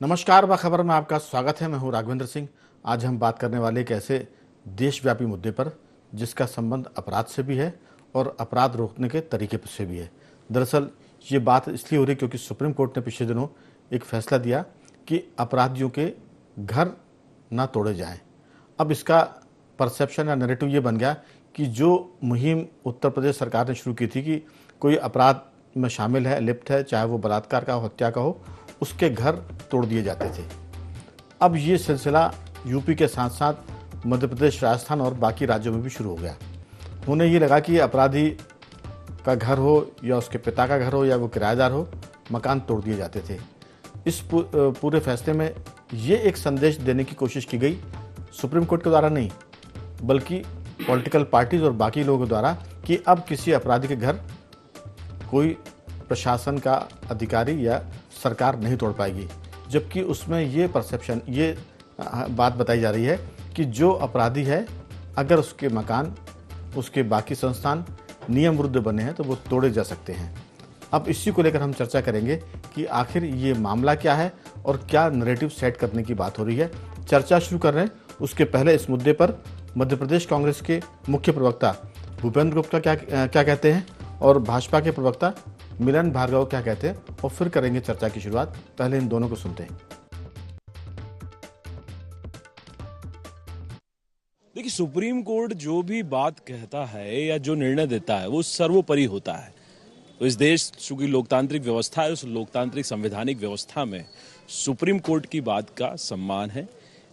नमस्कार, बाखबर में आपका स्वागत है। मैं हूं राघवेंद्र सिंह। आज हम बात करने वाले एक ऐसे देशव्यापी मुद्दे पर जिसका संबंध अपराध से भी है और अपराध रोकने के तरीके से भी है। दरअसल ये बात इसलिए हो रही क्योंकि सुप्रीम कोर्ट ने पिछले दिनों एक फैसला दिया कि अपराधियों के घर ना तोड़े जाएं। अब इसका परसेप्शन या नैरेटिव ये बन गया कि जो मुहिम उत्तर प्रदेश सरकार ने शुरू की थी कि कोई अपराध में शामिल है, लिप्त है, चाहे वो बलात्कार का हो, हत्या का हो, उसके घर तोड़ दिए जाते थे। अब ये सिलसिला यूपी के साथ साथ मध्य प्रदेश, राजस्थान और बाकी राज्यों में भी शुरू हो गया। उन्हें ये लगा कि अपराधी का घर हो या उसके पिता का घर हो या वो किराएदार हो, मकान तोड़ दिए जाते थे। इस पूरे फैसले में ये एक संदेश देने की कोशिश की गई, सुप्रीम कोर्ट के द्वारा नहीं बल्कि पॉलिटिकल पार्टीज और बाकी लोगों के द्वारा, कि अब किसी अपराधी के घर कोई प्रशासन का अधिकारी या सरकार नहीं तोड़ पाएगी। जबकि उसमें ये परसेप्शन, ये बात बताई जा रही है कि जो अपराधी है, अगर उसके मकान, उसके बाकी संस्थान नियम विरुद्ध बने हैं तो वो तोड़े जा सकते हैं। अब इसी को लेकर हम चर्चा करेंगे कि आखिर ये मामला क्या है और क्या नैरेटिव सेट करने की बात हो रही है। चर्चा शुरू कर रहे हैं, उसके पहले इस मुद्दे पर मध्य प्रदेश कांग्रेस के मुख्य प्रवक्ता भूपेंद्र गुप्ता क्या कहते हैं और भाजपा के प्रवक्ता मिलन भार्गव क्या कहते हैं, और फिर करेंगे चर्चा की शुरुआत। पहले इन दोनों को सुनते हैं। देखिए, सुप्रीम कोर्ट जो भी बात कहता है या जो निर्णय देता है वो सर्वोपरि होता है। तो इस देश की लोकतांत्रिक व्यवस्था है, उस लोकतांत्रिक संवैधानिक व्यवस्था में सुप्रीम कोर्ट की बात का सम्मान है।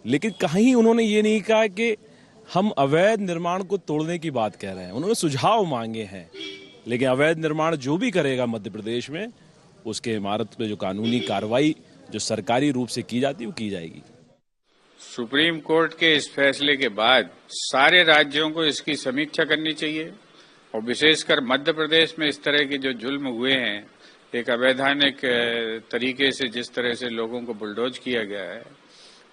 लेकिन कहीं उन्होंने ये नहीं कहा कि हम अवैध निर्माण को तोड़ने की बात कह रहे हैं। उन्होंने सुझाव मांगे हैं, लेकिन अवैध निर्माण जो भी करेगा मध्य प्रदेश में, उसके इमारत पे जो कानूनी कार्रवाई जो सरकारी रूप से की जाती है वो की जाएगी। सुप्रीम कोर्ट के इस फैसले के बाद सारे राज्यों को इसकी समीक्षा करनी चाहिए और विशेषकर मध्य प्रदेश में इस तरह के जो जुल्म हुए हैं, एक अवैधानिक तरीके से जिस तरह से लोगों को बुलडोज किया गया है,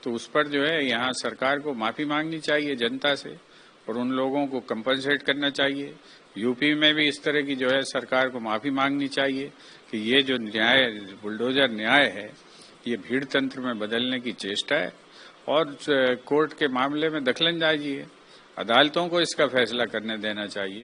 तो उस पर जो है यहाँ सरकार को माफी मांगनी चाहिए जनता से और उन लोगों को कंपनसेट करना चाहिए। यूपी में भी इस तरह की जो है सरकार को माफी मांगनी चाहिए कि ये जो न्याय, बुलडोजर न्याय है, ये भीड़ तंत्र में बदलने की चेष्टा है और कोर्ट के मामले में दखलंदाजी है। अदालतों को इसका फैसला करने देना चाहिए।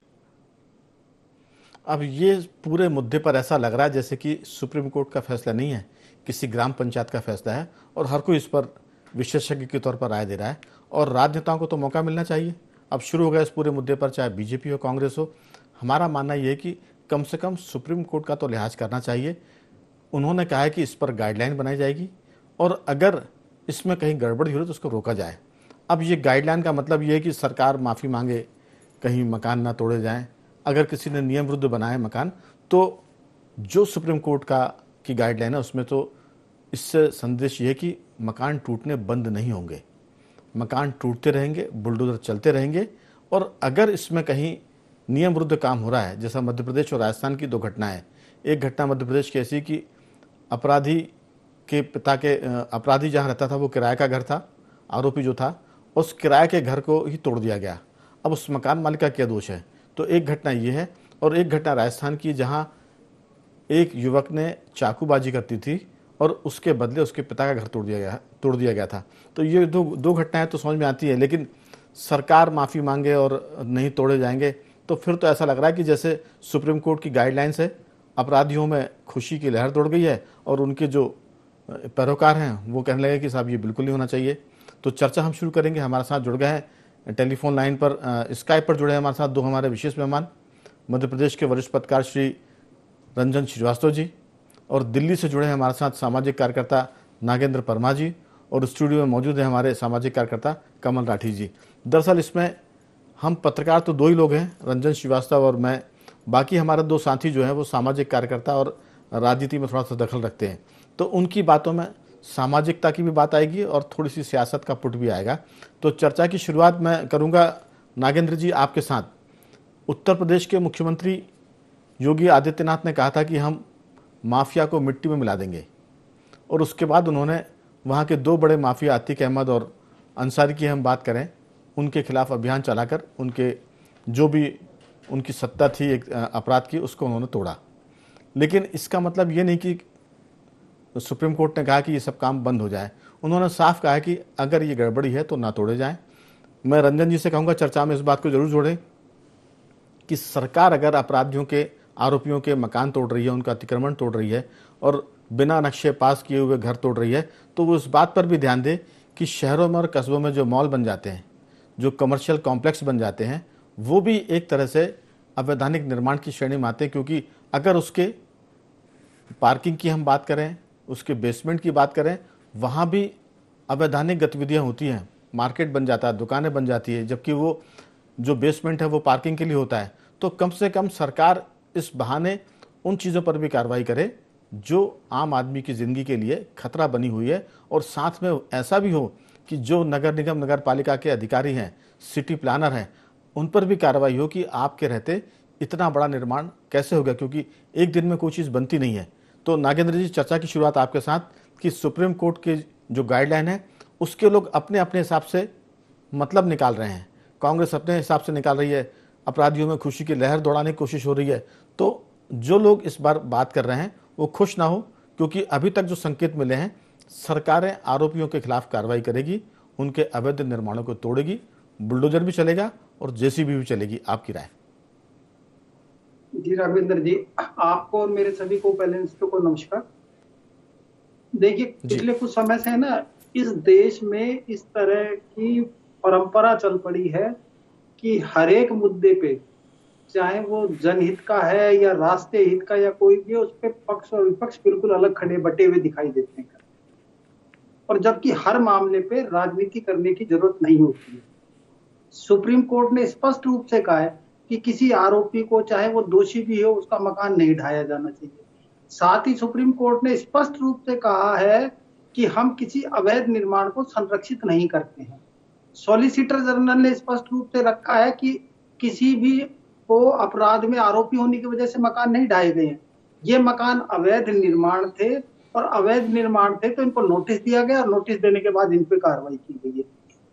अब ये पूरे मुद्दे पर ऐसा लग रहा है जैसे कि सुप्रीम कोर्ट का फैसला नहीं है, किसी ग्राम पंचायत का फैसला है और हर कोई इस पर विशेषज्ञ के तौर पर राय दे रहा है और राजनेताओं को तो मौका मिलना चाहिए। अब शुरू हो गया इस पूरे मुद्दे पर, चाहे बीजेपी हो, कांग्रेस हो। हमारा मानना यह है कि कम से कम सुप्रीम कोर्ट का तो लिहाज करना चाहिए। उन्होंने कहा है कि इस पर गाइडलाइन बनाई जाएगी और अगर इसमें कहीं गड़बड़ी हो तो उसको रोका जाए। अब ये गाइडलाइन का मतलब ये है कि सरकार माफ़ी मांगे, कहीं मकान ना तोड़े जाएं। अगर किसी ने नियम विरुद्ध बनाए मकान, तो जो सुप्रीम कोर्ट की गाइडलाइन है उसमें तो इससे संदेश ये है कि मकान टूटने बंद नहीं होंगे, मकान टूटते रहेंगे, बुलडोजर चलते रहेंगे। और अगर इसमें कहीं नियम विरुद्ध काम हो रहा है, जैसा मध्य प्रदेश और राजस्थान की दो घटनाएं, एक घटना मध्य प्रदेश की ऐसी कि अपराधी के पिता के अपराधी जहां रहता था वो किराए का घर था, आरोपी जो था उस किराए के घर को ही तोड़ दिया गया। अब उस मकान मालिक का क्या दोष है? तो एक घटना ये है और एक घटना राजस्थान की जहां एक युवक ने चाकूबाजी करती थी और उसके बदले उसके पिता का घर तोड़ दिया गया था। तो ये दो घटनाएं तो समझ में आती है, लेकिन सरकार माफ़ी मांगे और नहीं तोड़े जाएंगे तो फिर तो ऐसा लग रहा है कि जैसे सुप्रीम कोर्ट की गाइडलाइंस है, अपराधियों में खुशी की लहर दौड़ गई है और उनके जो पैरोकार हैं वो कहने लगे कि साहब ये बिल्कुल नहीं होना चाहिए। तो चर्चा हम शुरू करेंगे। हमारे साथ जुड़ गए हैं टेलीफोन लाइन पर, स्काइप पर जुड़े हैं हमारे साथ दो हमारे विशेष मेहमान, मध्य प्रदेश के वरिष्ठ पत्रकार श्री रंजन श्रीवास्तव जी, और दिल्ली से जुड़े हैं हमारे साथ सामाजिक कार्यकर्ता नागेंद्र परमा जी, और स्टूडियो में मौजूद है हमारे सामाजिक कार्यकर्ता कमल राठी जी। दरअसल इसमें हम पत्रकार तो दो ही लोग हैं, रंजन श्रीवास्तव और मैं। बाकी हमारे दो साथी जो हैं वो सामाजिक कार्यकर्ता और राजनीति में थोड़ा सा दखल रखते हैं। तो उनकी बातों में सामाजिकता की भी बात आएगी और थोड़ी सी सियासत का पुट भी आएगा। तो चर्चा की शुरुआत मैं करूंगा नागेंद्र जी आपके साथ। उत्तर प्रदेश के मुख्यमंत्री योगी आदित्यनाथ ने कहा था कि हम माफिया को मिट्टी में मिला देंगे, और उसके बाद उन्होंने वहाँ के दो बड़े माफिया अतीक अहमद और अंसारी की हम बात करें, उनके खिलाफ अभियान चलाकर उनके जो भी उनकी सत्ता थी एक अपराध की, उसको उन्होंने तोड़ा। लेकिन इसका मतलब ये नहीं कि तो सुप्रीम कोर्ट ने कहा कि ये सब काम बंद हो जाए। उन्होंने साफ कहा है कि अगर ये गड़बड़ी है तो ना तोड़े जाएं। मैं रंजन जी से कहूँगा चर्चा में इस बात को जरूर जोड़ें कि सरकार अगर अपराधियों के, आरोपियों के मकान तोड़ रही है, उनका अतिक्रमण तोड़ रही है और बिना नक्शे पास किए हुए घर तोड़ रही है, तो वो इस बात पर भी ध्यान दे कि शहरों में और कस्बों में जो मॉल बन जाते हैं, जो कमर्शियल कॉम्प्लेक्स बन जाते हैं, वो भी एक तरह से अवैधानिक निर्माण की श्रेणी में आते हैं। क्योंकि अगर उसके पार्किंग की हम बात करें, उसके बेसमेंट की बात करें, वहाँ भी अवैधानिक गतिविधियाँ होती हैं। मार्केट बन जाता है, दुकानें बन जाती है, जबकि वो जो बेसमेंट है वो पार्किंग के लिए होता है। तो कम से कम सरकार इस बहाने उन चीज़ों पर भी कार्रवाई करे जो आम आदमी की ज़िंदगी के लिए खतरा बनी हुई है, और साथ में ऐसा भी हो कि जो नगर निगम, नगर पालिका के अधिकारी हैं, सिटी प्लानर हैं, उन पर भी कार्रवाई हो कि आपके रहते इतना बड़ा निर्माण कैसे हो गया, क्योंकि एक दिन में कोई चीज़ बनती नहीं है। तो नागेंद्र जी, चर्चा की शुरुआत आपके साथ कि सुप्रीम कोर्ट के जो गाइडलाइन है उसके लोग अपने अपने हिसाब से मतलब निकाल रहे हैं। कांग्रेस अपने हिसाब से निकाल रही है, अपराधियों में खुशी की लहर दौड़ाने की कोशिश हो रही है। तो जो लोग इस बार बात कर रहे हैं वो खुश ना हो, क्योंकि अभी तक जो संकेत मिले हैं, सरकारें आरोपियों के खिलाफ कार्रवाई करेगी, उनके अवैध निर्माणों को तोड़ेगी, बुलडोजर भी चलेगा और जेसीबी भी चलेगी। आपकी राय? जी राघवेंद्र जी, आपको और मेरे सभी को पैनलिस्टों को नमस्कार। देखिए, पिछले कुछ समय से है ना, इस देश में इस तरह की परंपरा चल पड़ी है कि हर एक मुद्दे पे, चाहे वो जनहित का है या राष्ट्रीय हित का या कोई भी, उस पे पक्ष और विपक्ष बिल्कुल अलग खड़े बटे हुए दिखाई देते हैं। और जबकि हर मामले पे राजनीति करने की जरूरत नहीं होती है। सुप्रीम कोर्ट ने स्पष्ट रूप से कहा है कि किसी आरोपी को, चाहे वो दोषी भी हो, उसका मकान नहीं ढाया जाना चाहिए। साथ ही सुप्रीम कोर्ट ने स्पष्ट रूप से कहा है कि हम किसी अवैध निर्माण को संरक्षित नहीं करते हैं। सॉलिसिटर जनरल ने स्पष्ट रूप से रखा है कि किसी भी को अपराध में आरोपी होने की वजह से मकान नहीं ढाए गए हैं। ये मकान अवैध निर्माण थे, और अवैध निर्माण थे तो इनको नोटिस दिया गया, और नोटिस देने के बाद इन पे कार्रवाई की गई है।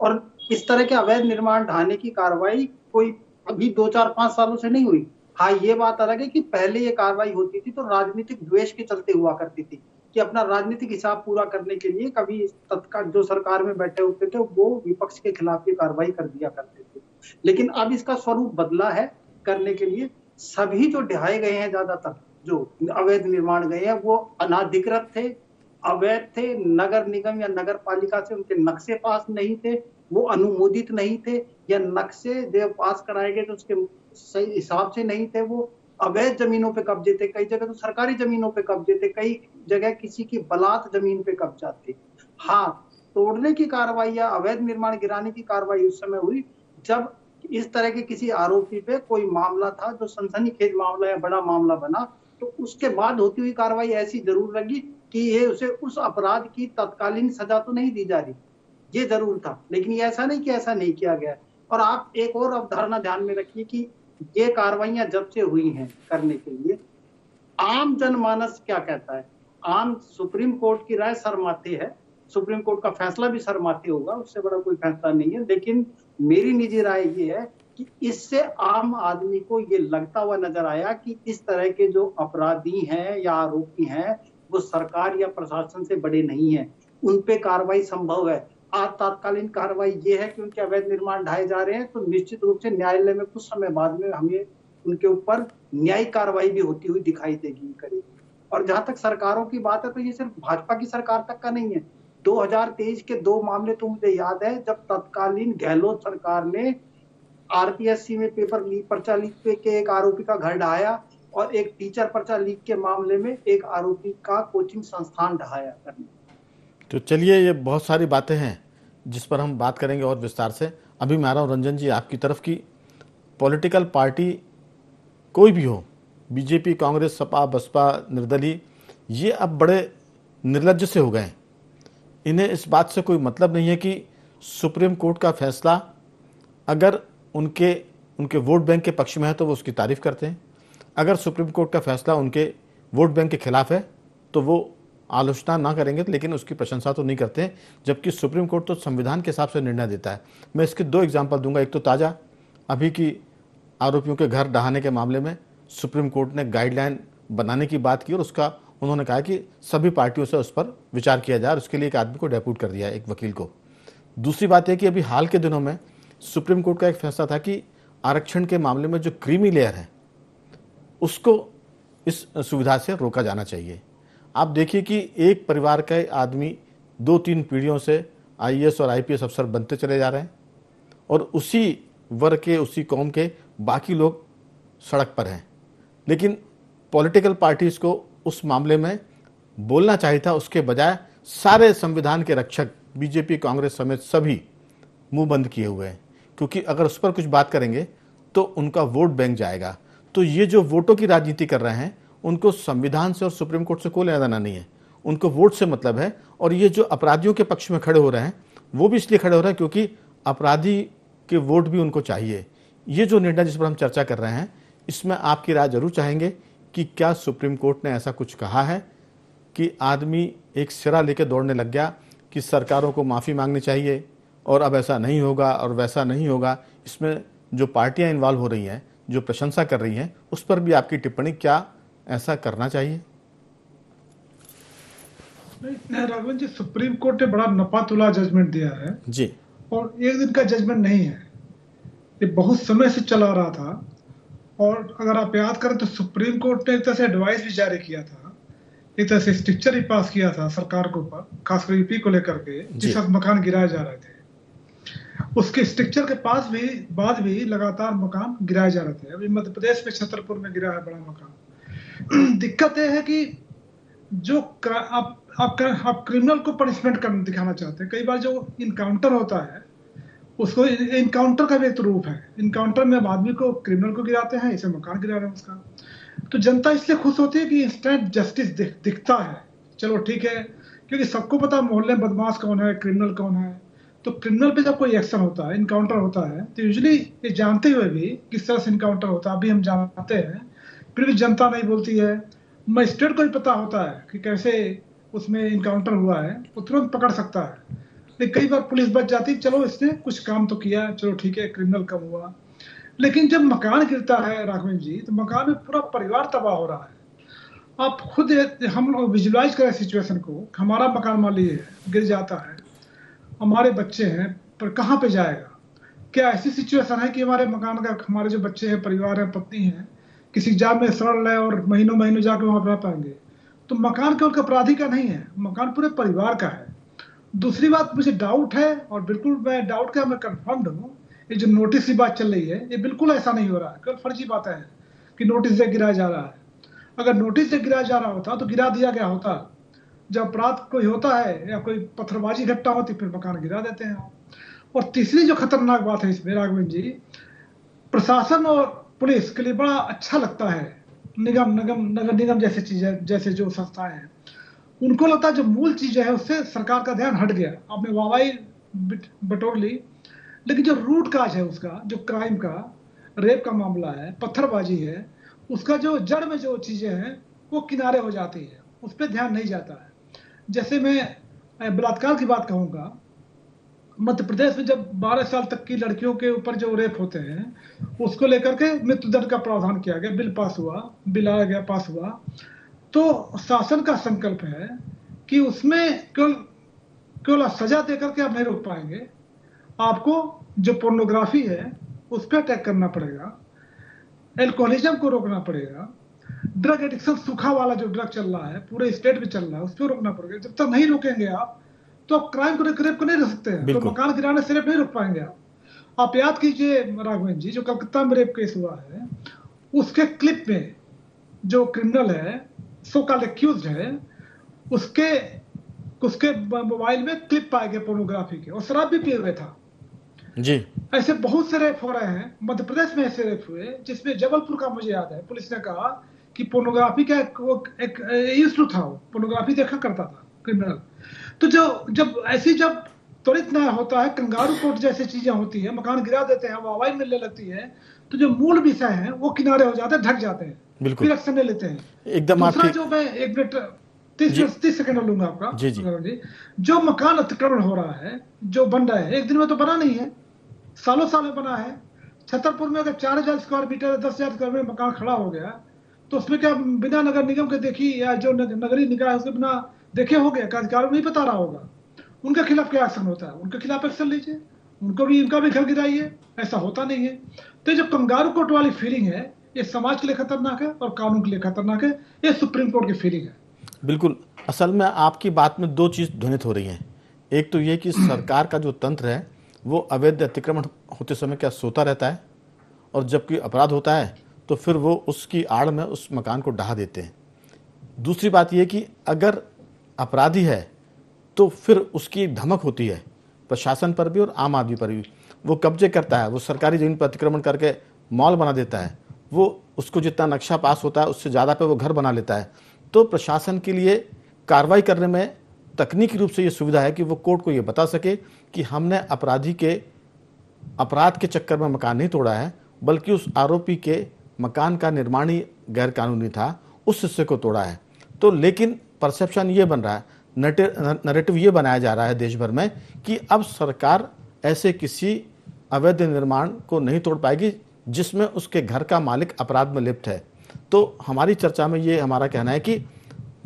और इस तरह के अवैध निर्माण ढाने की कार्रवाई कोई अभी 2-4-5 सालों से नहीं हुई। हाँ, ये बात अलग है कि पहले ये कार्रवाई होती थी तो राजनीतिक द्वेष के चलते हुआ करती थी, कि अपना राजनीतिक हिसाब पूरा करने के लिए कभी तत्काल जो सरकार में बैठे होते थे वो विपक्ष के खिलाफ ये कार्रवाई कर दिया करते थे। लेकिन अब इसका स्वरूप बदला है करने के लिए। सभी जो ढहाए गए हैं, ज्यादातर जो अवैध निर्माण गए हैं, वो अनाधिकृत थे, अवैध थे, नगर निगम या नगर पालिका से उनके नक्शे पास नहीं थे, वो अनुमोदित नहीं थे, या नक्शे जो पास कराए गए तो उसके सही हिसाब से नहीं थे। वो अवैध जमीनों पे कब्जे थे, कई जगह तो सरकारी जमीनों पे कब्जे थे, कई जगह किसी की बलात् जमीन पे कब्जा थे। हाँ, तोड़ने की कार्रवाई या अवैध निर्माण गिराने की कार्रवाई उस समय हुई जब इस तरह के किसी आरोपी पे कोई मामला था जो सनसनीखेज मामला या बड़ा मामला बना, तो उसके बाद होती हुई कार्रवाई ऐसी जरूर लगी कि ये उसे उस अपराध की तत्कालीन सजा तो नहीं दी जा रही, ये जरूर था। लेकिन ये ऐसा नहीं कि ऐसा नहीं किया गया। और आप एक और अवधारणा ध्यान में रखिए कि ये कार्रवाइयां जब से हुई हैं करने के लिए, आम जनमानस क्या कहता है? आम सुप्रीम कोर्ट की राय सरमाथे है, सुप्रीम कोर्ट का फैसला भी सरमाथे होगा, उससे बड़ा कोई फैसला नहीं है। लेकिन मेरी निजी राय ये है कि इससे आम आदमी को ये लगता हुआ नजर आया कि इस तरह के जो अपराधी हैं या आरोपी हैं वो सरकार या प्रशासन से बड़े नहीं हैं, उन पे कार्रवाई संभव है। आज तात्कालीन कार्रवाई ये है कि उनके अवैध निर्माण ढाए जा रहे हैं, तो निश्चित रूप से न्यायालय में कुछ समय बाद में हमें उनके ऊपर न्यायिक कार्रवाई भी होती हुई दिखाई देगी, करेगी। और जहां तक सरकारों की बात है, तो ये सिर्फ भाजपा की सरकार तक का नहीं है। 2023 के 2 मामले तो मुझे याद है, जब तत्कालीन गहलोत सरकार ने आरपीएससी में पेपर लीक, पर्चा लीक पे के एक आरोपी का घर ढहाया, और एक टीचर पर्चा लीक के मामले में एक आरोपी का कोचिंग संस्थान ढहाया करने। तो चलिए, ये बहुत सारी बातें हैं जिस पर हम बात करेंगे और विस्तार से। अभी मैं आ रहा हूँ रंजन जी आपकी तरफ की। पॉलिटिकल पार्टी कोई भी हो, बीजेपी, कांग्रेस, सपा, बसपा, निर्दलीय, ये अब बड़े निर्लज्ज से हो गए। इन्हें इस बात से कोई मतलब नहीं है कि सुप्रीम कोर्ट का फैसला अगर उनके वोट बैंक के पक्ष में है तो वो उसकी तारीफ करते हैं, अगर सुप्रीम कोर्ट का फैसला उनके वोट बैंक के खिलाफ है तो वो आलोचना ना करेंगे, लेकिन उसकी प्रशंसा तो नहीं करते हैं। जबकि सुप्रीम कोर्ट तो संविधान के हिसाब से निर्णय देता है। मैं इसके 2 एग्जाम्पल दूंगा। एक तो ताज़ा अभी की आरोपियों के घर ढहाने के मामले में सुप्रीम कोर्ट ने गाइडलाइन बनाने की बात की और उसका उन्होंने कहा कि सभी पार्टियों से उस पर विचार किया जाए और उसके लिए एक आदमी को डेप्यूट कर दिया, एक वकील को। दूसरी बात यह कि अभी हाल के दिनों में सुप्रीम कोर्ट का एक फैसला था कि आरक्षण के मामले में जो क्रीमी लेयर है उसको इस सुविधा से रोका जाना चाहिए। आप देखिए कि एक परिवार का आदमी 2-3 पीढ़ियों से आईएएस और आईपीएस अफसर बनते चले जा रहे हैं और उसी वर्ग के, उसी कौम के बाकी लोग सड़क पर हैं। लेकिन पॉलिटिकल पार्टीज को उस मामले में बोलना चाहिए था, उसके बजाय सारे संविधान के रक्षक बीजेपी, कांग्रेस समेत सभी मुंह बंद किए हुए हैं, क्योंकि अगर उस पर कुछ बात करेंगे तो उनका वोट बैंक जाएगा। तो ये जो वोटों की राजनीति कर रहे हैं उनको संविधान से और सुप्रीम कोर्ट से कोई लेना देना नहीं है, उनको वोट से मतलब है। और ये जो अपराधियों के पक्ष में खड़े हो रहे हैं वो भी इसलिए खड़े हो रहे हैं क्योंकि अपराधी के वोट भी उनको चाहिए। ये जो निर्णय जिस पर हम चर्चा कर रहे हैं, इसमें आपकी राय जरूर चाहेंगे कि क्या सुप्रीम कोर्ट ने ऐसा कुछ कहा है कि आदमी एक सिरा लेके दौड़ने लग गया कि सरकारों को माफ़ी मांगनी चाहिए और अब ऐसा नहीं होगा और वैसा नहीं होगा। इसमें जो पार्टियां इन्वॉल्व हो रही हैं, जो प्रशंसा कर रही हैं, उस पर भी आपकी टिप्पणी, क्या ऐसा करना चाहिए? नहीं राघवन जी, सुप्रीम कोर्ट ने बड़ा नपातुला जजमेंट दिया है जी। और एक दिन का जजमेंट नहीं है, ये बहुत समय से चला रहा था। और अगर आप याद करें तो सुप्रीम कोर्ट ने एक तरह से एडवाइस भी जारी किया था, एक तरह से स्ट्रिक्चर भी पास किया था सरकार के ऊपर, खासकर यूपी को लेकर के, जिस वक्त मकान गिराए जा रहे थे। उसके स्ट्रिक्चर के पास भी बाद भी लगातार मकान गिराए जा रहे थे। अभी मध्य प्रदेश में छतरपुर में गिरा है बड़ा मकान। दिक्कत यह है कि जो आप क्रिमिनल को पनिशमेंट कर दिखाना चाहते हैं, कई बार जो इनकाउंटर होता है उसको, इनकाउंटर का भी एक रूप है। इनकाउंटर में आदमी को, क्रिमिनल को गिराते हैं, इसे मकान गिरा रहे हैं उसका। तो जनता इसलिए खुश होती है कि इंस्टेंट जस्टिस दिखता है। चलो ठीक है, क्योंकि सबको पता मोहल्ले में बदमाश कौन है, क्रिमिनल कौन है। तो क्रिमिनल पे जब कोई एक्शन होता है, इनकाउंटर होता है, तो यूजुअली ये जानते हुए भी किस तरह से इनकाउंटर होता है अभी हम जानते हैं, फिर भी जनता नहीं बोलती है। मजिस्ट्रेट को भी पता होता है कि कैसे उसमें इनकाउंटर हुआ है, वो तुरंत पकड़ सकता है। लेकिन कई बार पुलिस बच जाती, चलो इसने कुछ काम तो किया, चलो ठीक है, क्रिमिनल कम हुआ। लेकिन जब मकान गिरता है राघवन जी, तो मकान में पूरा परिवार तबाह हो रहा है। आप खुद, हम लोग विजुलाइज करें सिचुएशन को, हमारा मकान मान लीजिए गिर जाता है, हमारे बच्चे हैं, पर कहाँ पे जाएगा? क्या ऐसी सिचुएशन है कि हमारे मकान का, हमारे जो बच्चे हैं, परिवार है, पत्नी है, किसी जाम में सड़ रहे और महीनों महीनों जाकर वहां रह पाएंगे? तो मकान केवल अपराधी का नहीं है, मकान पूरे परिवार का है। दूसरी बात, मुझे डाउट है, और बिल्कुल मैं डाउट का मैं कंफर्म्ड हूँ, ये जो नोटिस की बात चल रही है, ये बिल्कुल ऐसा नहीं हो रहा है, केवल फर्जी बातें हैं कि नोटिस से गिराया जा रहा है। अगर नोटिस से गिराया जा रहा होता तो गिरा दिया गया होता। जब अपराध कोई होता है या कोई पत्थरबाजी घटना होती, फिर मकान गिरा देते हैं। और तीसरी जो खतरनाक बात है इसमें राघवन जी, प्रशासन और पुलिस के लिए बड़ा अच्छा लगता है, नगर निगम जैसे चीजें, जैसे जो संस्थाएं हैं, उनको लगता है जो मूल चीजें है उससे सरकार का ध्यान हट गया। आपने वाहवाही बटोर ली, लेकिन जो रूट काज है उसका, जो क्राइम का, रेप का मामला है, पत्थरबाजी है, उसका जो जड़ में जो चीजें हैं वो किनारे हो जाती है, उस पर ध्यान नहीं जाता है। जैसे मैं बलात्कार की बात कहूंगा, मध्य प्रदेश में जब 12 साल तक की लड़कियों के ऊपर जो रेप होते हैं उसको लेकर के मृत्युदंड का प्रावधान किया गया, बिल पास हुआ, बिल आया गया, पास हुआ। तो शासन का संकल्प है कि उसमें केवल सजा देकर के आप नहीं रोक पाएंगे, आपको जो पोर्नोग्राफी है उस पर अटैक करना पड़ेगा, एल्कोहलिज्म को रोकना पड़ेगा, ड्रग एडिक्शन, सूखा वाला जो ड्रग चल रहा है पूरे स्टेट में चल रहा है, उस पर रोकना पड़ेगा। जब तक नहीं रोकेंगे आप, तो आप क्राइम को, रेप को नहीं रोक सकते हैं। तो मकान गिराने से रेप नहीं रोक पाएंगे आप याद कीजिए राघवन जी, जो कलकत्ता में रेप केस हुआ है, उसके क्लिप में जो क्रिमिनल है, सो कॉल्ड एक्यूज्ड है, उसके मोबाइल में क्लिप पाए गए पोर्नोग्राफी के, और शराब भी पिए हुए था जी। ऐसे बहुत से रेप हो रहे हैं। मध्य प्रदेश में ऐसे रेप हुए, जिसमें जबलपुर का मुझे याद है, पुलिस ने कहा कि पोर्नोग्राफी का एक यूज्ड था, वो पोर्नोग्राफी देखा करता था क्रिमिनल। तो जब त्वरित न्याय होता है, कंगारू कोर्ट जैसी चीजें होती है, मकान गिरा देते हैं, वाहवाही मिलने लगती है, तो जो मूल विषय है वो किनारे हो जाते हैं, ढक जाते हैं, फिर एक्शन ले लेते हैं एकदम। दूसरा जो मैं 1 मिनट 30 सेकंड लूंगा आपका जी। जो मकान अतिक्रमण हो रहा है, जो बन रहा है, एक दिन में तो बना नहीं है, सालों साल में बना है। छतरपुर में अगर 4000 स्क्वायर मीटर, 10,000 स्क्वायर मीटर मकान खड़ा हो गया, तो उसमें क्या बिना नगर निगम के देखी या जो नगरीय निकाय है उसके बिना देखे हो गया, अधिकारियों नहीं पता रहा होगा उनके खिलाफ क्या एक्शन होता है, उनके खिलाफ एक्शन लीजिए, उनको भी, इनका भी घर गिराइए। ऐसा होता नहीं है। तो ये जो कंगारू कोर्ट वाली फीलिंग है, ये समाज के लिए खतरनाक है और कानून के लिए खतरनाक है। ये सुप्रीम कोर्ट की फीलिंग है। बिल्कुल। असल में आपकी बात में दो चीज़ ध्वनित हो रही हैं। एक तो ये कि सरकार का जो तंत्र है वो अवैध अतिक्रमण होते समय क्या सोता रहता है, और जब कोई अपराध होता है तो फिर वो उसकी आड़ में उस मकान को ढहा देते हैं। दूसरी बात ये कि अगर अपराधी है तो फिर उसकी धमक होती है प्रशासन पर भी और आम आदमी पर भी। वो कब्जे करता है, वो सरकारी जमीन पर अतिक्रमण करके मॉल बना देता है, वो उसको जितना नक्शा पास होता है उससे ज़्यादा पे वो घर बना लेता है। तो प्रशासन के लिए कार्रवाई करने में तकनीकी रूप से ये सुविधा है कि वो कोर्ट को ये बता सके कि हमने अपराधी के अपराध के चक्कर में मकान नहीं तोड़ा है, बल्कि उस आरोपी के मकान का निर्माण ही गैरकानूनी था, उस हिस्से को तोड़ा है। तो लेकिन परसेप्शन ये बन रहा है, नरेटिव ये बनाया जा रहा है देश भर में कि अब सरकार ऐसे किसी अवैध निर्माण को नहीं तोड़ पाएगी जिसमें उसके घर का मालिक अपराध में लिप्त है। तो हमारी चर्चा में ये हमारा कहना है कि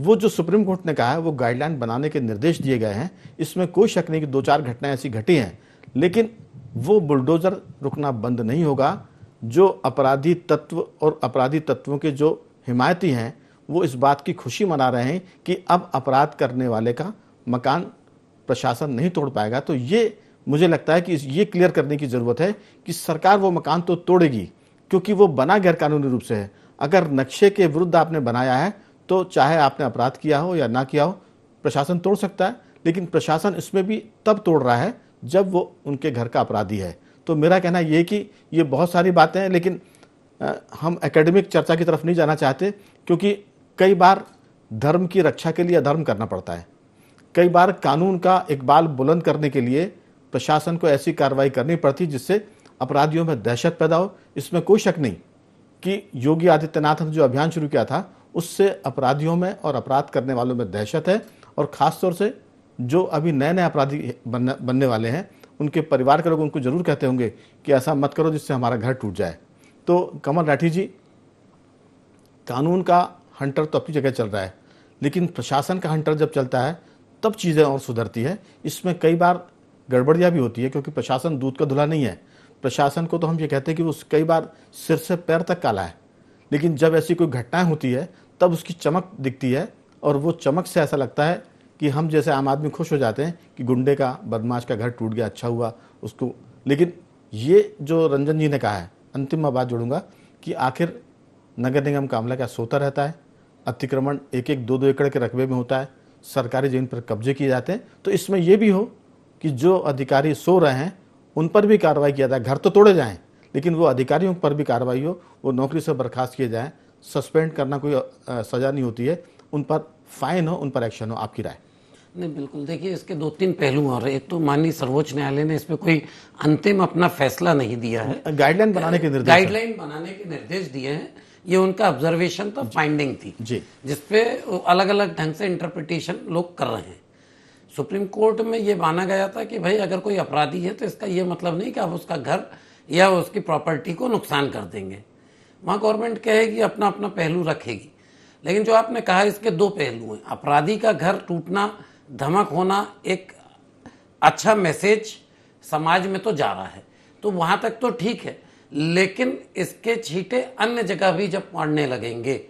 वो जो सुप्रीम कोर्ट ने कहा है वो गाइडलाइन बनाने के निर्देश दिए गए हैं, इसमें कोई शक नहीं कि दो चार घटनाएं ऐसी घटी हैं, लेकिन वो बुलडोजर रुकना बंद नहीं होगा। जो अपराधी तत्व और अपराधी तत्वों के जो हिमायती हैं वो इस बात की खुशी मना रहे हैं कि अब अपराध करने वाले का मकान प्रशासन नहीं तोड़ पाएगा। तो ये मुझे लगता है कि ये क्लियर करने की ज़रूरत है कि सरकार वो मकान तो तोड़ेगी क्योंकि वो बना गैरकानूनी रूप से है। अगर नक्शे के विरुद्ध आपने बनाया है तो चाहे आपने अपराध किया हो या ना किया हो, प्रशासन तोड़ सकता है, लेकिन प्रशासन इसमें भी तब तोड़ रहा है जब वो उनके घर का अपराधी है। तो मेरा कहना ये कि ये बहुत सारी बातें हैं, लेकिन हम एकेडमिक चर्चा की तरफ नहीं जाना चाहते क्योंकि कई बार धर्म की रक्षा के लिए अधर्म करना पड़ता है। कई बार कानून का इकबाल बुलंद करने के लिए प्रशासन को ऐसी कार्रवाई करनी पड़ती जिससे अपराधियों में दहशत पैदा हो। इसमें कोई शक नहीं कि योगी आदित्यनाथ ने जो अभियान शुरू किया था उससे अपराधियों में और अपराध करने वालों में दहशत है, और ख़ासतौर से जो अभी नए नए अपराधी बनने वाले हैं उनके परिवार के लोग उनको जरूर कहते होंगे कि ऐसा मत करो जिससे हमारा घर टूट जाए। तो कमल राठी जी, कानून का हंटर तो अपनी जगह चल रहा है, लेकिन प्रशासन का हंटर जब चलता है तब चीज़ें और सुधरती है। इसमें कई बार गड़बड़ियाँ भी होती है क्योंकि प्रशासन दूध का धुला नहीं है। प्रशासन को तो हम ये कहते हैं कि वो कई बार सिर से पैर तक काला है, लेकिन जब ऐसी कोई घटनाएं होती है तब उसकी चमक दिखती है, और वो चमक से ऐसा लगता है कि हम जैसे आम आदमी खुश हो जाते हैं कि गुंडे का, बदमाश का घर टूट गया, अच्छा हुआ उसको। लेकिन ये जो रंजन जी ने कहा है, अंतिम मैं बात जोड़ूंगा कि आखिर नगर निगम का अमला क्या सोता रहता है? अतिक्रमण 1-1, 2-2 एकड़ के रकबे में होता है, सरकारी जमीन पर कब्जे किए जाते हैं। तो इसमें यह भी हो कि जो अधिकारी सो रहे हैं उन पर भी कार्रवाई किया जाए। घर तो तोड़े जाएं, लेकिन वो अधिकारियों पर भी कार्रवाई हो, वो नौकरी से बर्खास्त किए जाएं। सस्पेंड करना कोई सजा नहीं होती है, उन पर फाइन हो, उन पर एक्शन हो। आपकी राय? नहीं, बिल्कुल। देखिए, इसके 2-3 पहलू और एक तो माननीय सर्वोच्च न्यायालय ने इस पे कोई अंतिम अपना फैसला नहीं दिया है। गाइडलाइन बनाने के निर्देश दिए हैं। ये उनका ऑब्जर्वेशन था, फाइंडिंग थी जी, जिसपे अलग अलग ढंग से इंटरप्रिटेशन लोग कर रहे हैं। सुप्रीम कोर्ट में ये माना गया था कि भाई अगर कोई अपराधी है तो इसका ये मतलब नहीं कि आप उसका घर या उसकी प्रॉपर्टी को नुकसान कर देंगे। वहाँ गवर्नमेंट कहेगी, अपना अपना पहलू रखेगी। लेकिन जो आपने कहा, इसके 2 पहलू हैं। अपराधी का घर टूटना, धमक होना एक अच्छा मैसेज समाज में तो जा रहा है, तो वहाँ तक तो ठीक है। लेकिन इसके छींटे अन्य जगह भी जब पड़ने लगेंगे,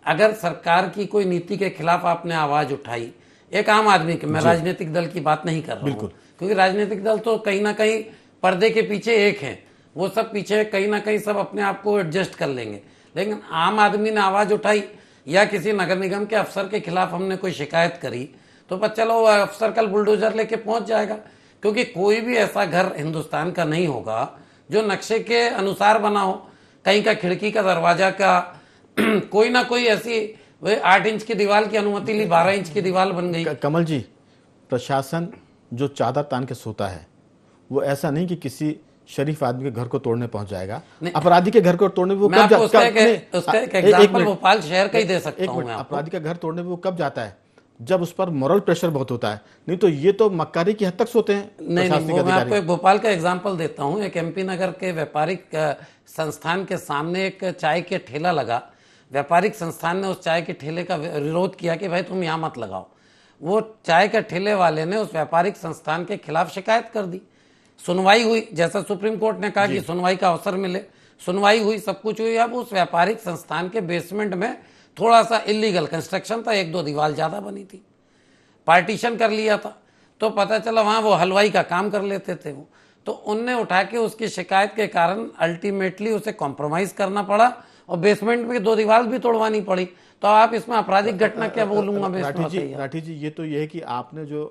अगर सरकार की कोई नीति के खिलाफ आपने आवाज़ उठाई, एक आम आदमी की, मैं राजनीतिक दल की बात नहीं कर रहा हूँ, क्योंकि राजनीतिक दल तो कहीं ना कहीं पर्दे के पीछे एक हैं, वो सब पीछे कहीं ना कहीं सब अपने आप को एडजस्ट कर लेंगे। लेकिन आम आदमी ने आवाज़ उठाई या किसी नगर निगम के अफसर के खिलाफ हमने कोई शिकायत करी, तो बस चलो वो अफसर कल बुलडोजर लेके पहुंच जाएगा। क्योंकि कोई भी ऐसा घर हिंदुस्तान का नहीं होगा जो नक्शे के अनुसार बना हो। कहीं का खिड़की का, दरवाजा का कोई ना कोई ऐसी 8 इंच की दीवार की अनुमति ली, 12 इंच की दीवार बन गई। कमल जी, प्रशासन जो चादर तान के सोता है वो ऐसा नहीं कि किसी शरीफ आदमी के घर को तोड़ने पहुंच जाएगा। अपराधी के घर को तोड़ने वो कब जाता है? उसका एक एग्जांपल भोपाल शहर का ही दे सकता हूं मैं। अपराधी का घर तोड़ने वो कब जाता है? जब उस पर मॉरल प्रेशर बहुत होता है। नहीं तो ये तो मक्कारी की हद तक सोते हैं। नहीं, मैं आपको एक भोपाल का एग्जांपल देता हूं। एक MP नगर के व्यापारिक संस्थान के सामने एक चाय के ठेला लगा, व्यापारिक संस्थान ने उस चाय के ठेले का विरोध किया कि भाई तुम यहाँ मत लगाओ। वो चाय के ठेले वाले ने उस व्यापारिक संस्थान के खिलाफ शिकायत कर दी। सुनवाई हुई, जैसा सुप्रीम कोर्ट ने कहा कि सुनवाई का अवसर मिले, सुनवाई हुई, सब कुछ हुई। अब उस व्यापारिक संस्थान के बेसमेंट में थोड़ा सा इलीगल कंस्ट्रक्शन था, 1-2 दीवार ज़्यादा बनी थी, पार्टीशन कर लिया था। तो पता चला वहाँ वो हलवाई का काम कर लेते थे वो, तो उनने उठा के उसकी शिकायत के कारण अल्टीमेटली उसे कॉम्प्रोमाइज़ करना पड़ा और बेसमेंट में 2 दीवार भी तोड़वानी पड़ी। तो आप इसमें आपराधिक घटना क्या बोलूँगा मैं इसमें? राठी जी, ये तो ये है कि आपने जो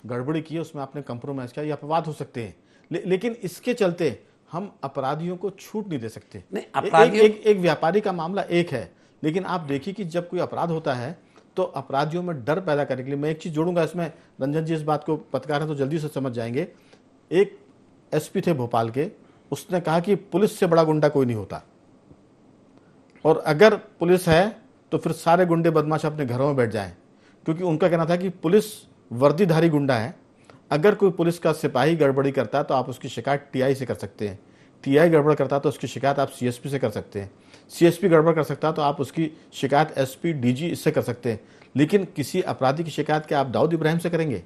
गड़बड़ी की है उसमें आपने कंप्रोमाइज किया, ये अपवाद हो सकते हैं, लेकिन इसके चलते हम अपराधियों को छूट नहीं दे सकते। नहीं, अपराधियों एक व्यापारी का मामला एक है, लेकिन आप देखिए कि जब कोई अपराध होता है तो अपराधियों में डर पैदा करने के लिए मैं एक चीज जोड़ूंगा इसमें, रंजन जी इस बात को पत्रकार हैं तो जल्दी से समझ जाएंगे। एक एसपी थे भोपाल के, उसने कहा कि पुलिस से बड़ा गुंडा कोई नहीं होता, और अगर पुलिस है तो फिर सारे गुंडे बदमाश अपने घरों में बैठ जाएं, क्योंकि उनका कहना था कि पुलिस वर्दीधारी गुंडा है, अगर कोई पुलिस का सिपाही गड़बड़ी करता है तो आप उसकी शिकायत टीआई से कर सकते हैं, टीआई गड़बड़ करता है तो उसकी शिकायत आप सीएसपी से कर सकते हैं, सीएसपी गड़बड़ कर सकता है तो आप उसकी शिकायत एसपी डीजी इससे कर सकते हैं, लेकिन किसी अपराधी की शिकायत क्या आप दाऊद इब्राहिम से करेंगे?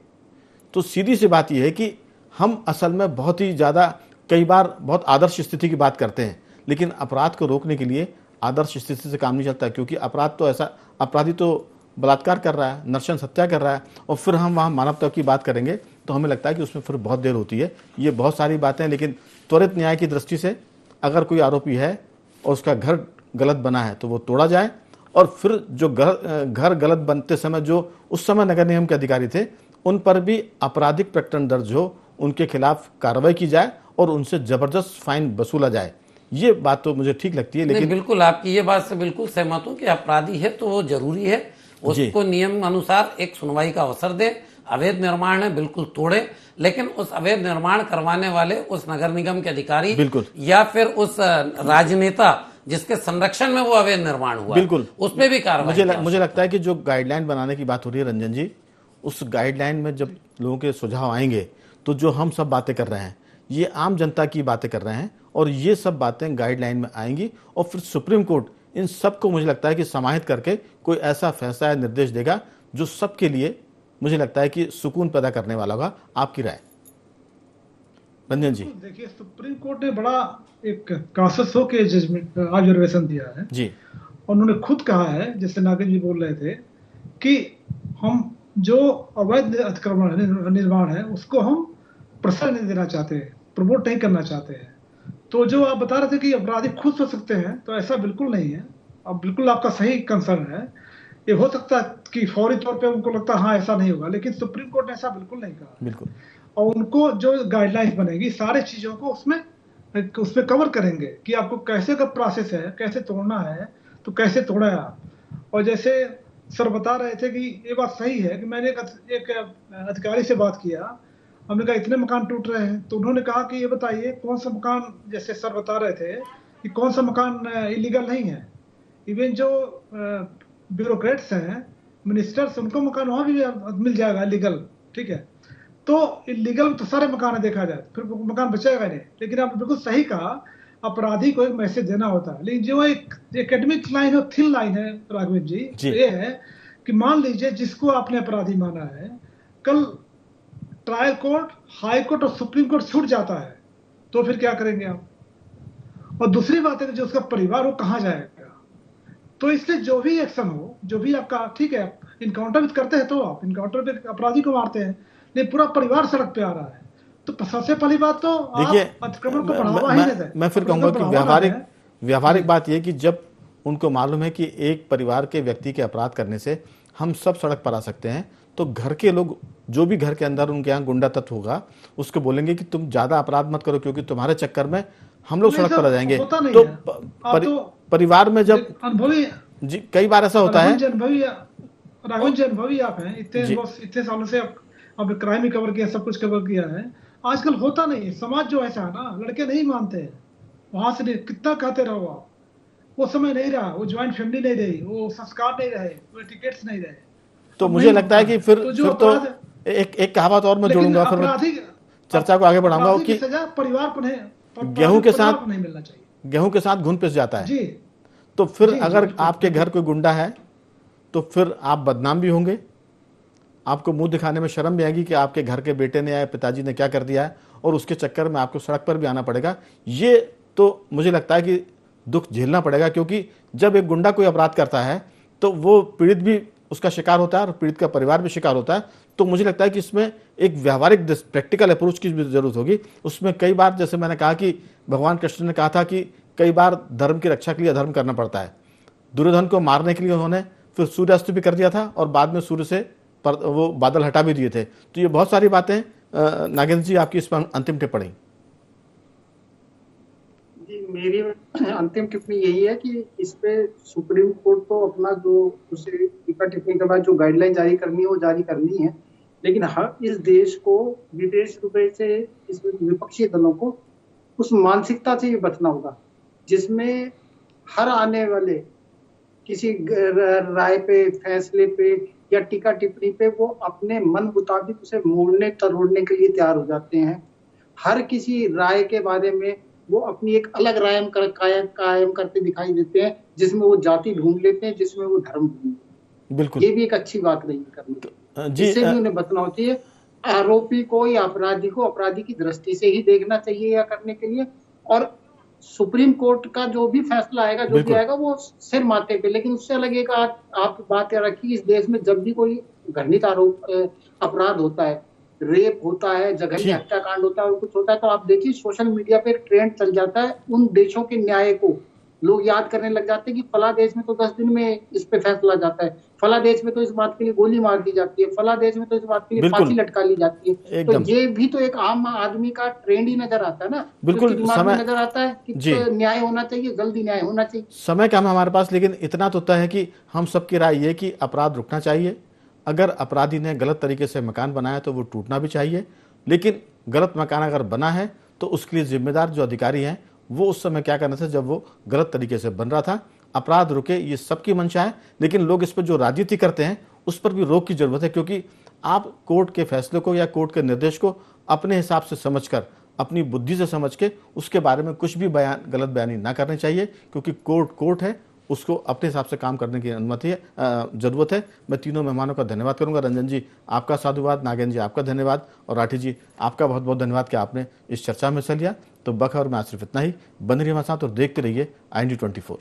तो सीधी सी बात यह है कि हम असल में बहुत ही ज़्यादा कई बार बहुत आदर्श स्थिति की बात करते हैं, लेकिन अपराध को रोकने के लिए आदर्श स्थिति से काम नहीं चलता, क्योंकि अपराध तो ऐसा, अपराधी तो बलात्कार कर रहा है, नरशंस हत्या कर रहा है, और फिर हम वहाँ मानवता की बात करेंगे तो हमें लगता है कि उसमें फिर बहुत देर होती है। ये बहुत सारी बातें, लेकिन त्वरित न्याय की दृष्टि से अगर कोई आरोपी है और उसका घर गलत बना है तो वो तोड़ा जाए, और फिर जो घर गलत बनते समय जो उस समय नगर निगम के अधिकारी थे उन पर भी आपराधिक प्रकरण दर्ज हो, उनके खिलाफ कार्रवाई की जाए और उनसे जबरदस्त फाइन वसूला जाए। ये बात तो मुझे ठीक लगती है। लेकिन बिल्कुल आपकी ये बात से बिल्कुल सहमत हूं कि अपराधी है तो वो जरूरी है, उसको नियम अनुसार एक सुनवाई का अवसर दे। अवैध निर्माण है बिल्कुल तोड़े, लेकिन उस अवैध निर्माण करवाने वाले उस नगर निगम के अधिकारी बिल्कुल, या फिर उस राजनेता जिसके संरक्षण में वो अवैध निर्माण हुआ, बिल्कुल उसमें भी कार्रवाई। मुझे लगता है कि जो गाइडलाइन बनाने की बात हो रही है रंजन जी, उस गाइडलाइन में जब लोगों के सुझाव आएंगे तो जो हम सब बातें कर रहे हैं ये आम जनता की बातें कर रहे हैं, और ये सब बातें गाइडलाइन में आएंगी और फिर सुप्रीम कोर्ट इन सब को मुझे लगता है कि समाहित करके कोई ऐसा फैसला या निर्देश देगा जो सबके लिए मुझे लगता है कि सुकून पैदा करने वाला होगा। आपकी राय रंजन जी? देखिए, सुप्रीम कोर्ट ने बड़ा एक कासस हो के जजमेंट ऑब्जर्वेशन दिया है जी, और उन्होंने खुद कहा है, जैसे नागिन जी बोल रहे थे, कि हम जो अवैध अतिक्रमण निर्माण है उसको हम प्रश्रय नहीं देना चाहते, प्रमोट नहीं करना चाहते हैं। तो जो आप बता रहे थे कि अपराधी खुद हो सकते हैं, तो ऐसा बिल्कुल नहीं है। अब बिल्कुल आपका सही कंसर्न है। ये हो सकता है कि फौरी तौर पे उनको लगता है हाँ ऐसा नहीं होगा, लेकिन सुप्रीम कोर्ट ने ऐसा बिल्कुल नहीं कहा। बिल्कुल। और उनको जो गाइडलाइंस बनेगी सारे चीजों को उसमें कवर करेंगे कि आपको कैसे का प्रोसेस है, कैसे तोड़ना है तो कैसे तोड़ा है आप। और जैसे सर बता रहे थे कि ये बात सही है कि मैंने एक अधिकारी से बात किया, हमने कहा इतने मकान टूट रहे हैं, तो उन्होंने कहा कि ये बताइए कौन सा मकान, जैसे सर बता रहे थे कि कौन सा मकान इलीगल नहीं है। इवन जो ब्यूरोक्रेट्स हैं, मिनिस्टर्स, उनको मकान वहाँ भी मिल जाएगा लीगल, ठीक है। तो इलीगल में तो सारे मकान देखा जाए फिर मकान बचेगा नहीं। लेकिन आपने बिल्कुल सही कहा, अपराधी को एक मैसेज देना होता है। लेकिन जो एक एकेडमिक लाइन है, थिन लाइन है राघवेंद्र जी, तो ये है कि मान लीजिए जिसको आपने अपराधी माना है, कल ट्रायल कोर्ट, हाई कोर्ट और सुप्रीम कोर्ट छूट जाता है, तो फिर क्या करेंगे आप? और दूसरी बात है कि जो उसका परिवार वो कहाँ जाएगा? तो इसलिए जो भी एक्शन हो, जो भी आपका, ठीक है इनकाउंटर भी करते हैं तो आप इनकाउंटर पे अपराधी को मारते हैं, लेकिन पूरा परिवार सड़क पे आ रहा है, तो सबसे पहली बात तो देखिए, अतिक्रमण को बढ़ावा ही देते हैं। मैं फिर कहूंगा कि व्यावहारिक बात यह कि जब उनको मालूम है कि एक परिवार के व्यक्ति के अपराध करने से हम सब सड़क पर आ सकते हैं, तो घर के लोग, जो भी घर के अंदर उनके यहाँ गुंडा तत्व होगा, उसको बोलेंगे कि तुम ज्यादा अपराध मत करो, क्योंकि तुम्हारे चक्कर में हम लोग सड़क पर आ जाएंगे। तो परिवार में जब अनुभवी जी कई बार ऐसा होता है। राघवन जी अनुभवी आप हैं, इतने सालों से अब क्राइम ही कवर किया, सब कुछ कवर किया है। आजकल होता नहीं है, समाज जो ऐसा है ना, लड़के नहीं मानते हैं, वहां से कितना कहते रहो आप, वो समय नहीं रहा, वो ज्वाइंट फैमिली नहीं रही, वो संस्कार नहीं रहे, वो टिकट्स नहीं रहे। तो मुझे लगता है कि फिर तो एक कहावत और मैं जोड़ूंगा, फिर मैं चर्चा को आगे बढ़ाऊंगा कि सजा परिवार को नहीं, गेहूं के साथ नहीं मिलना चाहिए, गेहूं के साथ घुन पिस जाता है जी। तो फिर जी, अगर बिल्कुल। आपके घर कोई गुंडा है तो फिर आप बदनाम भी होंगे, आपको मुंह दिखाने में शर्म भी आएगी कि आपके घर के बेटे ने या पिताजी ने क्या कर दिया है, और उसके चक्कर में आपको सड़क पर भी आना पड़ेगा। ये तो मुझे लगता है कि दुख झेलना पड़ेगा, क्योंकि जब एक गुंडा कोई अपराध करता है तो वो पीड़ित भी उसका शिकार होता है और पीड़ित का परिवार भी शिकार होता है। तो मुझे लगता है कि इसमें एक व्यावहारिक प्रैक्टिकल अप्रोच की भी जरूरत होगी। उसमें कई बार, जैसे मैंने कहा कि भगवान कृष्ण ने कहा था कि कई बार धर्म की रक्षा के लिए अधर्म करना पड़ता है। दुर्योधन को मारने के लिए उन्होंने फिर सूर्यास्त भी कर दिया था और बाद में सूर्य से वो बादल हटा भी दिए थे। तो ये बहुत सारी बातें। नागेंद्र जी, आपकी इस पर अंतिम टिप्पणी। जी, मेरी अंतिम टिप्पणी यही है कि इस पे सुप्रीम कोर्ट को अपना जो उसे टीका टिप्पणी के बाद जो गाइडलाइन जारी करनी है वो जारी करनी है, लेकिन हर इस देश को विदेश रुपए से, इस विपक्षी दलों को उस मानसिकता से भी बचना होगा जिसमें हर आने वाले किसी राय पे, फैसले पे या टीका टिप्पणी पे वो अपने मन मुताबिक उसे मोड़ने तरोड़ने के लिए तैयार हो जाते हैं। हर किसी राय के बारे में वो अपनी एक अलग राय कायम करते दिखाई देते हैं, जिसमें वो जाति ढूंढ लेते हैं, जिसमें वो धर्म ढूंढ लेते हैं। बिल्कुल, ये भी एक अच्छी बात नहीं करनी चाहिए। जी, इससे भी उन्हें बचना होती है। आरोपी को या अपराधी को अपराधी की दृष्टि से ही देखना चाहिए या करने के लिए, और सुप्रीम कोर्ट का जो भी फैसला आएगा, जो भी बिल्कुल। आएगा, वो सिर माथे पे। लेकिन उससे अलग एक आप बात याद रखिए, इस देश में जब भी कोई घृणित अपराध होता है, रेप होता है, जघन्य ठीक। हत्याकांड होता है और कुछ होता है, तो आप देखिए सोशल मीडिया पे एक ट्रेंड चल जाता है। उन देशों के न्याय को लोग याद करने लग जाते हैं कि फला देश में तो 10 दिन में इस पे फैसला जाता है, फला देश में तो इस बात के लिए गोली मार दी जाती है, फला देश में तो इस बात के लिए बिल्कुल। फांसी लटका ली जाती है। तो एकदम। ये भी तो एक आम आदमी का ट्रेंड ही नजर आता है ना। बिल्कुल, उसके दिमाग में समय- नजर आता है कि जी। न्याय होना चाहिए, जल्दी न्याय होना चाहिए। समय कम है हमारे पास, लेकिन इतना तो तय है कि हम सबकी राय ये कि अपराध रुकना चाहिए। अगर अपराधी ने गलत तरीके से मकान बनाया तो वो टूटना भी चाहिए, लेकिन गलत मकान अगर बना है तो उसके लिए जिम्मेदार जो अधिकारी हैं वो उस समय क्या करना था जब वो गलत तरीके से बन रहा था। अपराध रुके, ये सबकी मंशा है, लेकिन लोग इस पर जो राजनीति करते हैं उस पर भी रोक की जरूरत है, क्योंकि आप कोर्ट के फैसले को या कोर्ट के निर्देश को अपने हिसाब से समझकर, अपनी बुद्धि से समझ के उसके बारे में कुछ भी गलत बयानी ना करनी चाहिए, क्योंकि कोर्ट है, उसको अपने हिसाब से काम करने की अनुमति है, जरूरत है। मैं तीनों मेहमानों का धन्यवाद करूंगा। रंजन जी, आपका साधुवाद। नागेंद्र जी, आपका धन्यवाद। और राठी जी, आपका बहुत बहुत धन्यवाद कि आपने इस चर्चा में हिस्सा लिया। तो बखबर में आज सिर्फ इतना ही। बने रहिए हमारे साथ और देखते रहिए IND24।